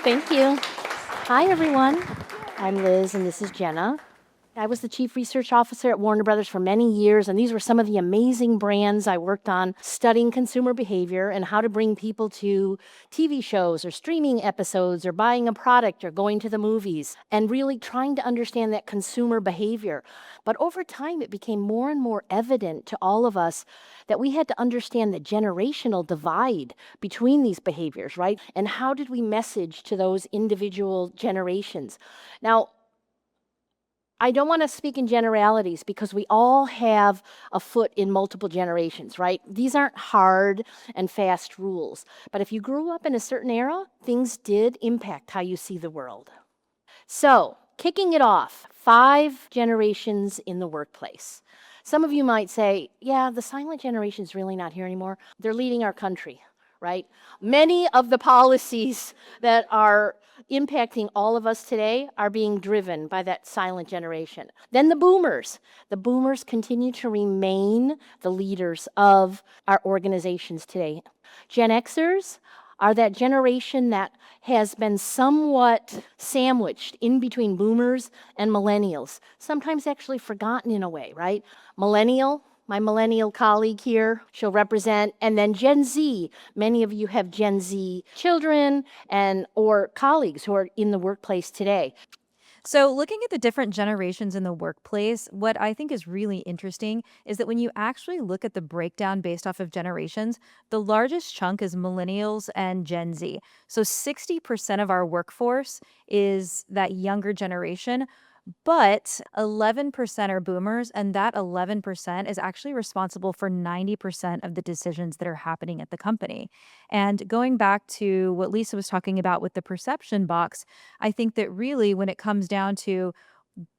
Thank you. Hi, everyone. I'm Liz, and this is Jenna. I was the chief research officer at Warner Brothers for many years, and these were some of the amazing brands I worked on studying consumer behavior and how to bring people to TV shows or streaming episodes or buying a product or going to the movies and really trying to understand that consumer behavior. But over time, it became more and more evident to all of us that we had to understand the generational divide between these behaviors, right? And how did we message to those individual generations? Now, I don't want to speak in generalities because we all have a foot in multiple generations, right? These aren't hard and fast rules. But if you grew up in a certain era, things did impact how you see the world. So, kicking it off, 5 generations in the workplace. Some of you might say, yeah, the silent generation's really not here anymore. They're leading our country, right? Many of the policies that are impacting all of us today are being driven by that silent generation. Then the boomers. The boomers continue to remain the leaders of our organizations today. Gen Xers are that generation that has been somewhat sandwiched in between boomers and millennials, sometimes actually forgotten in a way, right? Millennial, my millennial colleague here, she'll represent, and then Gen Z. Many of you have Gen Z children and or colleagues who are in the workplace today. So, looking at the different generations in the workplace, what I think is really interesting is that when you actually look at the breakdown based off of generations, the largest chunk is millennials and Gen Z. So, 60% of our workforce is that younger generation, but 11% are boomers, and that 11% is actually responsible for 90% of the decisions that are happening at the company. And going back to what Lisa was talking about with the perception box, I think that really when it comes down to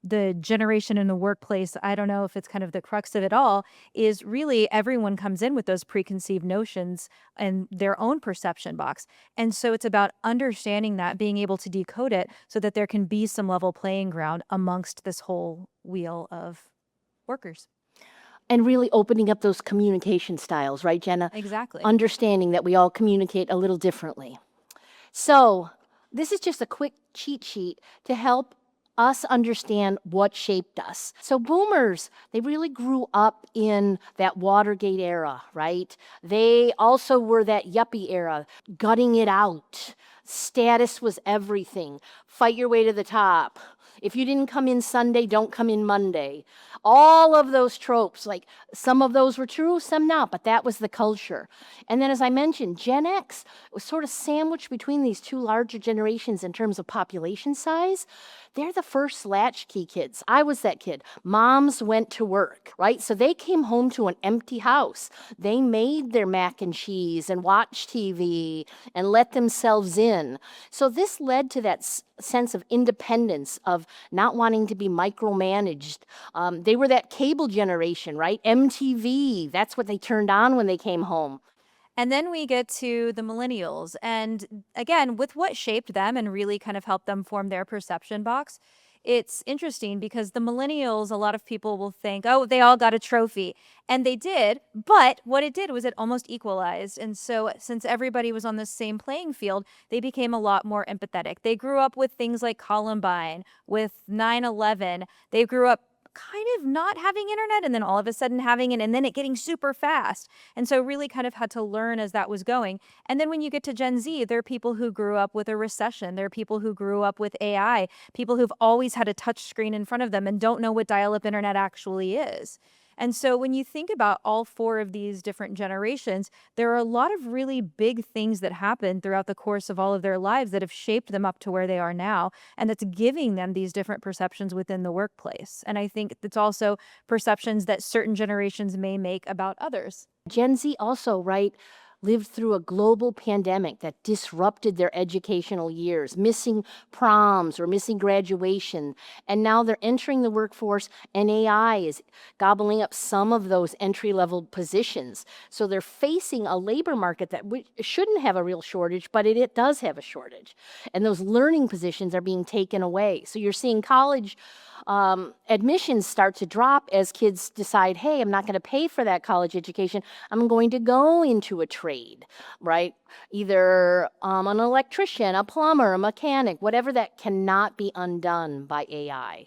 the generation in the workplace, I don't know if it's kind of the crux of it all, is really everyone comes in with those preconceived notions and their own perception box. And so it's about understanding that, being able to decode it so that there can be some level playing ground amongst this whole wheel of workers. And really opening up those communication styles, right, Jenna? Exactly. Understanding that we all communicate a little differently. So, this is just a quick cheat sheet to help us understand what shaped us. So, boomers, they really grew up in that Watergate era, right? They also were that yuppie era, gutting it out. Status was everything. Fight your way to the top. If you didn't come in Sunday, don't come in Monday. All of those tropes, like some of those were true, some not, but that was the culture. And then, as I mentioned, Gen X was sort of sandwiched between these two larger generations in terms of population size. They're the first latchkey kids. I was that kid. Moms went to work, right? So they came home to an empty house. They made their mac and cheese and watched TV and let themselves in. So this led to that sense of independence, of not wanting to be micromanaged. They were that cable generation, right? MTV, that's what they turned on when they came home. And then we get to the millennials. And again, with what shaped them and really kind of helped them form their perception box, it's interesting because the millennials, a lot of people will think, oh, they all got a trophy. And they did. But what it did was it almost equalized. And so, since everybody was on the same playing field, they became a lot more empathetic. They grew up with things like Columbine, with 9/11. They grew up kind of not having internet and then all of a sudden having it and then it getting super fast. And so really kind of had to learn as that was going. And then when you get to Gen Z, there are people who grew up with a recession. There are people who grew up with AI, people who've always had a touch screen in front of them and don't know what dial-up internet actually is. And so when you think about all 4 of these different generations, there are a lot of really big things that happened throughout the course of all of their lives that have shaped them up to where they are now, and that's giving them these different perceptions within the workplace. And I think it's also perceptions that certain generations may make about others. Gen Z also, right, lived through a global pandemic that disrupted their educational years, missing proms or missing graduation. And now they're entering the workforce, and AI is gobbling up some of those entry level positions. So they're facing a labor market that shouldn't have a real shortage, but it does have a shortage. And those learning positions are being taken away. So you're seeing college admissions start to drop as kids decide, hey, I'm not going to pay for that college education. I'm going to go into a trade. trade, right? Either an electrician, a plumber, a mechanic, whatever that cannot be undone by AI.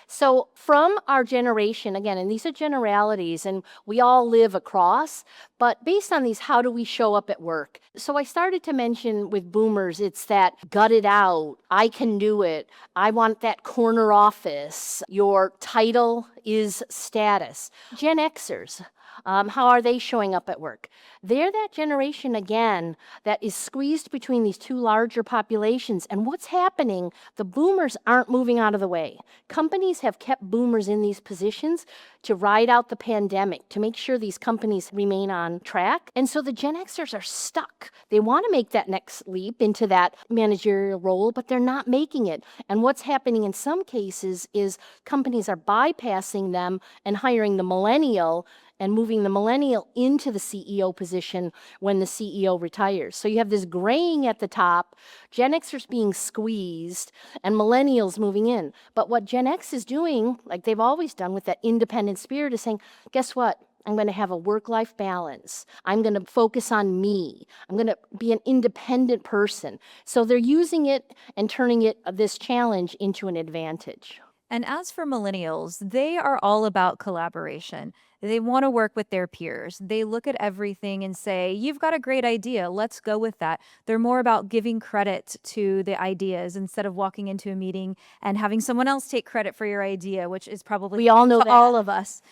So, from our generation, again, and these are generalities, and we all live across, but based on these, how do we show up at work? So, I started to mention with boomers, it's that gut it out, I can do it, I want that corner office, your title is status. Gen Xers, how are they showing up at work? They're that generation, again, that is squeezed between these two larger populations. And what's happening? The boomers aren't moving out of the way. Companies have kept boomers in these positions to ride out the pandemic, to make sure these companies remain on track. And so the Gen Xers are stuck. They want to make that next leap into that managerial role, but they're not making it. And what's happening in some cases is companies are bypassing them and hiring the millennial and moving the millennial into the CEO position when the CEO retires. So you have this graying at the top, Gen Xers being squeezed, and millennials moving in. But what Gen X is doing, like they've always done with that independent spirit, is saying, guess what? I'm going to have a work-life balance. I'm going to focus on me. I'm going to be an independent person. So they're using it and turning it, this challenge, into an advantage. And as for millennials, they are all about collaboration. They want to work with their peers. They look at everything and say, you've got a great idea. Let's go with that. They're more about giving credit to the ideas instead of walking into a meeting and having someone else take credit for your idea, which is probably We all know to that. all of us.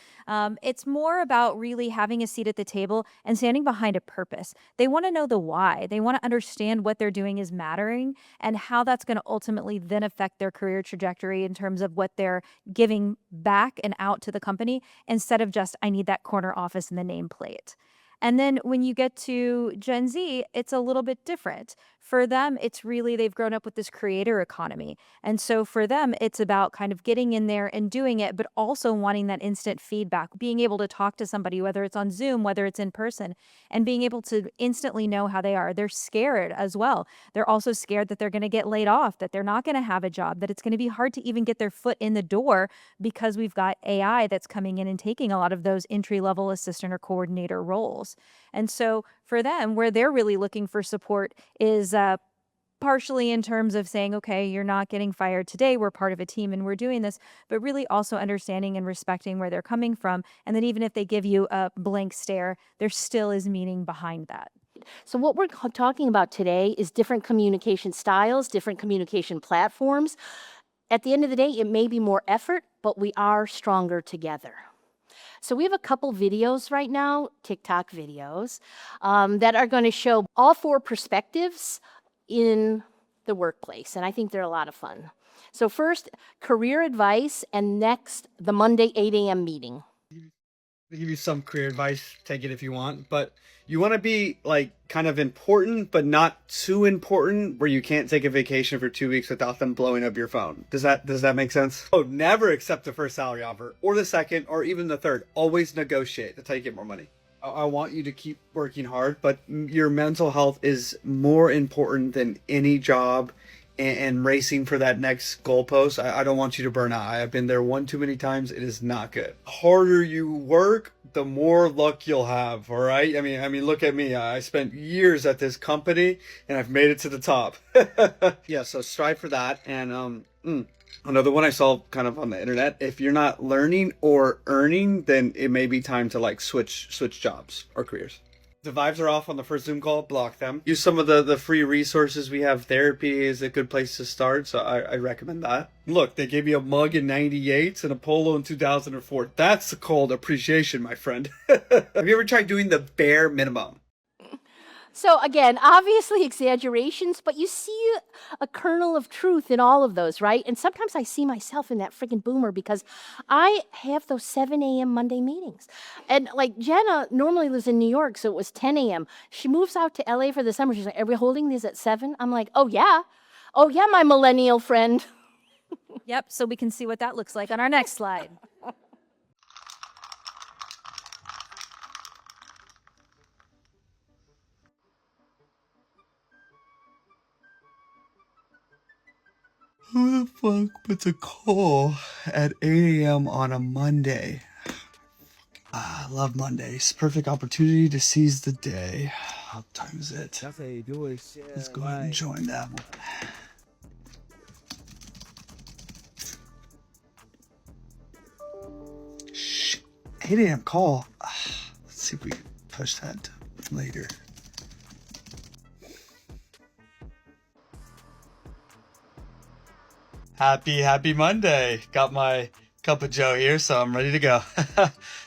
It's more about really having a seat at the table and standing behind a purpose. They want to know the why. They want to understand what they're doing is mattering and how that's going to ultimately then affect their career trajectory in terms of what they're giving back and out to the company instead of just, I need that corner office and the nameplate. And then when you get to Gen Z, it's a little bit different. For them, it's really, they've grown up with this creator economy. And so for them, it's about kind of getting in there and doing it, but also wanting that instant feedback, being able to talk to somebody, whether it's on Zoom, whether it's in person, and being able to instantly know how they are. They're scared as well. They're also scared that they're going to get laid off, that they're not going to have a job, that it's going to be hard to even get their foot in the door because we've got AI that's coming in and taking a lot of those entry level assistant or coordinator roles. And so for them, where they're really looking for support is partially in terms of saying, okay, you're not getting fired today. We're part of a team and we're doing this, but really also understanding and respecting where they're coming from. And then even if they give you a blank stare, there still is meaning behind that. So what we're talking about today is different communication styles, different communication platforms. At the end of the day, it may be more effort, but we are stronger together. So we have a couple videos right now, TikTok videos, that are going to show all four perspectives in the workplace. And I think they're a lot of fun. So first, career advice, and next, the Monday 8 a.m. meeting. They give you some career advice, take it if you want, but you want to be like kind of important, but not too important where you can't take a vacation for 2 weeks without them blowing up your phone. Does that make sense? Oh, never accept the first salary offer or the second or even the third. Always negotiate. That's how you get more money. I want you to keep working hard, but your mental health is more important than any job and racing for that next goalpost. I don't want you to burn out. I have been there one too many times. It is not good. The harder you work, the more luck you'll have. All right. I mean, look at me. I spent years at this company and I've made it to the top. Yeah. So strive for that. And, another one I saw kind of on the internet, if you're not learning or earning, then it may be time to like switch jobs or careers. The vibes are off on the first Zoom call, block them. Use some of the free resources we have. Therapy is a good place to start, so I recommend that. Look, they gave you a mug in 98 and a polo in 2004. That's called appreciation, my friend. Have you ever tried doing the bare minimum? So again, obviously exaggerations, but you see a kernel of truth in all of those, right? And sometimes I see myself in that freaking boomer because I have those 7 a.m. Monday meetings. And like Jenna normally lives in New York, so it was 10 a.m. She moves out to LA for the summer. She's like, are we holding these at 7? I'm like, oh yeah. Oh yeah, my millennial friend. Yep. So we can see what that looks like on our next slide. Who the fuck puts a call at 8 a.m. on a Monday? I love Mondays. Perfect opportunity to seize the day. What time is it? That's how you do it. Let's go ahead and join that one. Shh. 8 a.m. call. Let's see if we can push that to later. Happy Monday. Got my cup of Joe here, so I'm ready to go.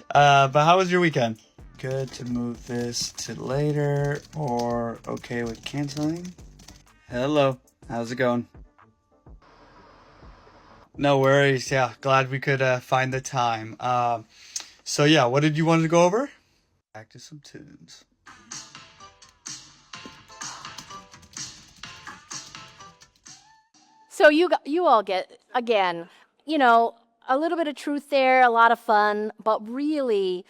But how was your weekend? Good to move this to later or okay with canceling? Hello. How's it going? No worries. Yeah, glad we could find the time. So yeah, what did you want to go over? Back to some tunes. So you all get, again, you know, a little bit of truth there, a lot of fun, but really,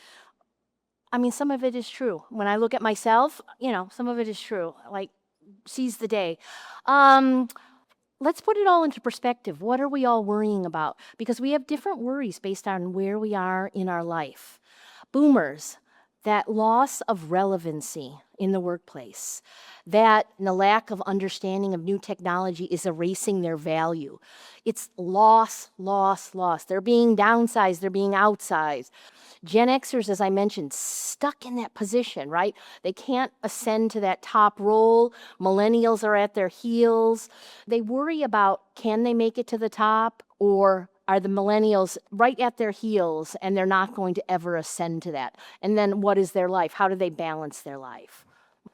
I mean, some of it is true. When I look at myself, you know, some of it is true. Like, seize the day. Let's put it all into perspective. What are we all worrying about? Because we have different worries based on where we are in our life. Boomers, that loss of relevancy in the workplace, that the lack of understanding of new technology is erasing their value. It's loss. They're being downsized, they're being outsized. Gen Xers, as I mentioned, stuck in that position, right? They can't ascend to that top role. Millennials are at their heels. They worry about, can they make it to the top, or are the millennials right at their heels and they're not going to ever ascend to that? And then what is their life? How do they balance their life?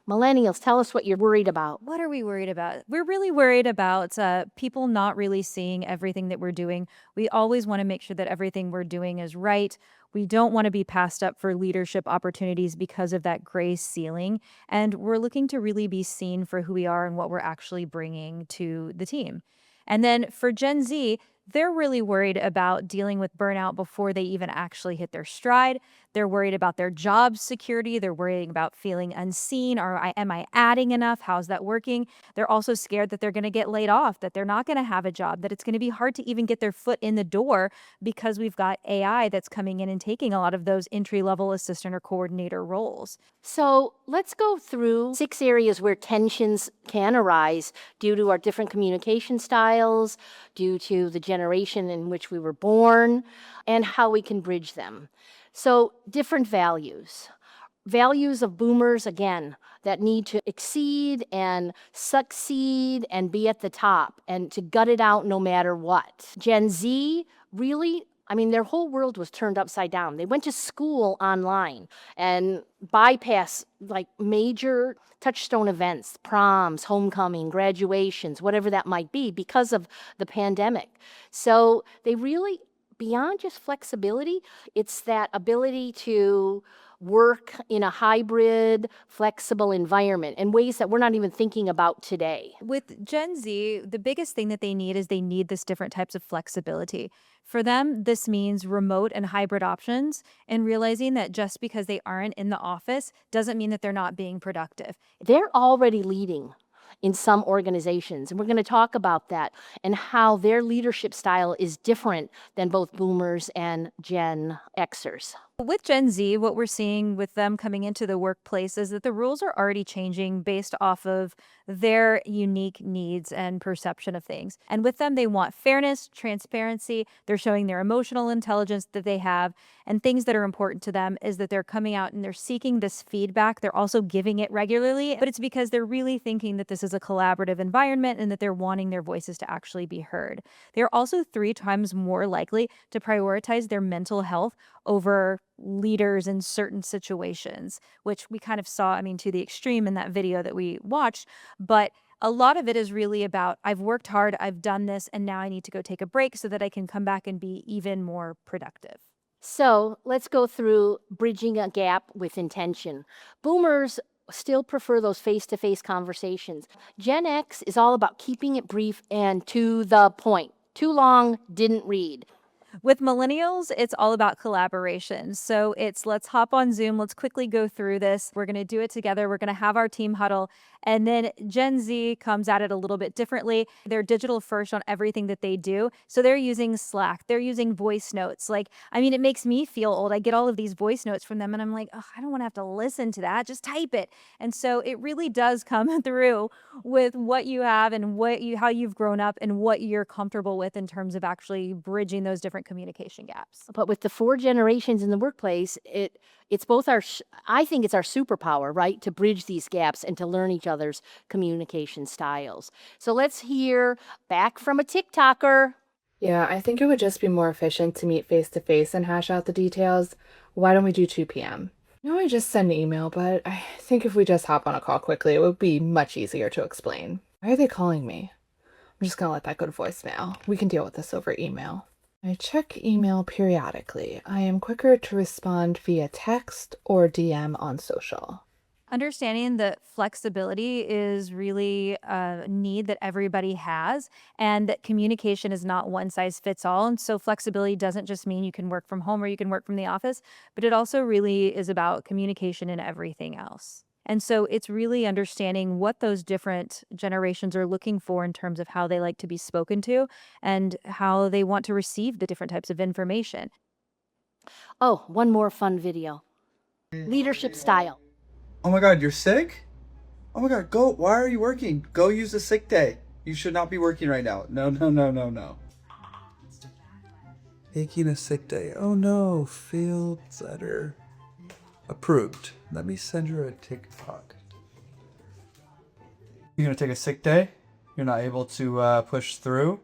Millennials, tell us what you're worried about. What are we worried about? We're really worried about people not really seeing everything that we're doing. We always want to make sure that everything we're doing is right. We don't want to be passed up for leadership opportunities because of that gray ceiling. And we're looking to really be seen for who we are and what we're actually bringing to the team. And then for Gen Z, they're really worried about dealing with burnout before they even actually hit their stride. They're worried about their job security. They're worrying about feeling unseen. Am I adding enough? How's that working? They're also scared that they're going to get laid off, that they're not going to have a job, that it's going to be hard to even get their foot in the door because we've got AI that's coming in and taking a lot of those entry-level assistant or coordinator roles. So let's go through 6 areas where tensions can arise due to our different communication styles, due to the generation in which we were born, and how we can bridge them. So different values. Values of boomers, again, that need to exceed and succeed and be at the top and to gut it out no matter what. Gen Z, really, I mean, their whole world was turned upside down. They went to school online and bypassed like major touchstone events, proms, homecoming, graduations, whatever that might be, because of the pandemic. So they really, beyond just flexibility, it's that ability to work in a hybrid, flexible environment in ways that we're not even thinking about today. With Gen Z, the biggest thing that they need is they need this different types of flexibility. For them, this means remote and hybrid options and realizing that just because they aren't in the office doesn't mean that they're not being productive. They're already leading in some organizations, and we're going to talk about that and how their leadership style is different than both boomers and Gen Xers. With Gen Z, what we're seeing with them coming into the workplace is that the rules are already changing based off of their unique needs and perception of things. And with them, they want fairness, transparency. They're showing their emotional intelligence that they have. And things that are important to them is that they're coming out and they're seeking this feedback. They're also giving it regularly, but it's because they're really thinking that this is a collaborative environment and that they're wanting their voices to actually be heard. They're also 3 times more likely to prioritize their mental health over leaders in certain situations, which we kind of saw, I mean, to the extreme in that video that we watched. But a lot of it is really about, I've worked hard, I've done this, and now I need to go take a break so that I can come back and be even more productive. So let's go through bridging a gap with intention. Boomers still prefer those face-to-face conversations. Gen X is all about keeping it brief and to the point. Too long, didn't read. With millennials, it's all about collaboration. So it's let's hop on Zoom, let's quickly go through this. We're going to do it together. We're going to have our team huddle. And then Gen Z comes at it a little bit differently. They're digital first on everything that they do. So they're using Slack, they're using voice notes. Like, I mean, it makes me feel old. I get all of these voice notes from them and I'm like, oh, I don't want to have to listen to that. Just type it. And so it really does come through with what you have and how you've grown up and what you're comfortable with in terms of actually bridging those different communication gaps. But with the 4 generations in the workplace, it's both I think it's our superpower, right, to bridge these gaps and to learn each other's communication styles. So let's hear back from a TikToker. Yeah, I think it would just be more efficient to meet face to face and hash out the details. Why don't we do 2 p.m.? No, I just send an email, but I think if we just hop on a call quickly, it would be much easier to explain. Why are they calling me? I'm just gonna let that go to voicemail. We can deal with this over email. I check email periodically. I am quicker to respond via text or DM on social. Understanding that flexibility is really a need that everybody has, and that communication is not one size fits all. And so, flexibility doesn't just mean you can work from home or you can work from the office, but it also really is about communication and everything else. And so, it's really understanding what those different generations are looking for in terms of how they like to be spoken to and how they want to receive the different types of information. Oh, one more fun video. Leadership style. Oh my God, you're sick? Oh my God, go. Why are you working? Go use a sick day. You should not be working right now. No, no, no, no, no. Taking a sick day. Oh no, field letter. Approved. Let me send her a TikTok. You're gonna take a sick day? You're not able to push through?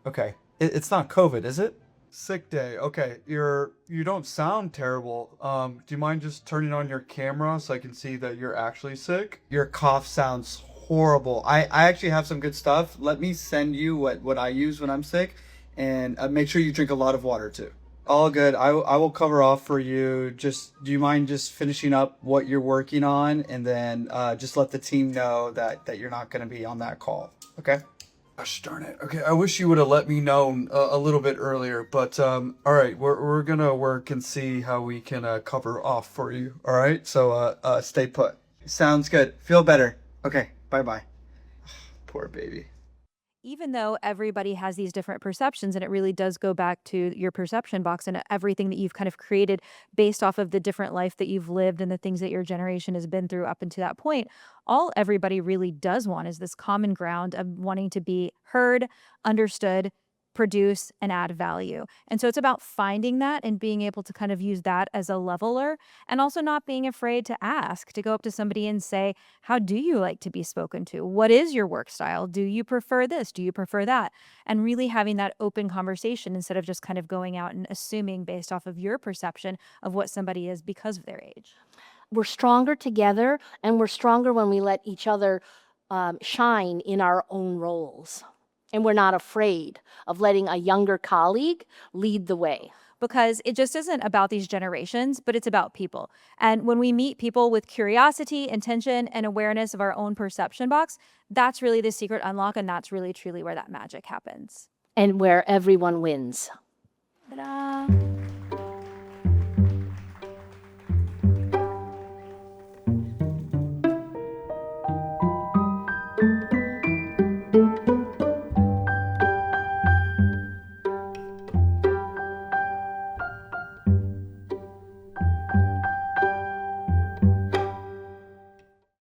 Okay. It's not COVID, is it? Sick day. Okay. You don't sound terrible. Do you mind just turning on your camera so I can see that you're actually sick? Your cough sounds horrible. I actually have some good stuff. Let me send you what I use when I'm sick, and make sure you drink a lot of water too. All good. I will cover off for you. Just do you mind just finishing up what you're working on, and then just let the team know that you're not going to be on that call. Okay. Gosh darn it. Okay, I wish you would have let me know a little bit earlier, but all right, we're gonna work and see how we can cover off for you. All right, so stay put. Sounds good. Feel better. Okay, bye. Poor baby. Even though everybody has these different perceptions, and it really does go back to your perception box and everything that you've kind of created based off of the different life that you've lived and the things that your generation has been through up until that point, all everybody really does want is this common ground of wanting to be heard, understood, produce, and add value. And so it's about finding that and being able to kind of use that as a leveler, and also not being afraid to ask, to go up to somebody and say, how do you like to be spoken to? What is your work style? Do you prefer this? Do you prefer that? And really having that open conversation instead of just kind of going out and assuming based off of your perception of what somebody is because of their age. We're stronger together, and we're stronger when we let each other shine in our own roles. And we're not afraid of letting a younger colleague lead the way. Because it just isn't about these generations, but it's about people. And when we meet people with curiosity, intention, and awareness of our own perception box, that's really the secret unlock, and that's really truly where that magic happens. And where everyone wins. Ta-da!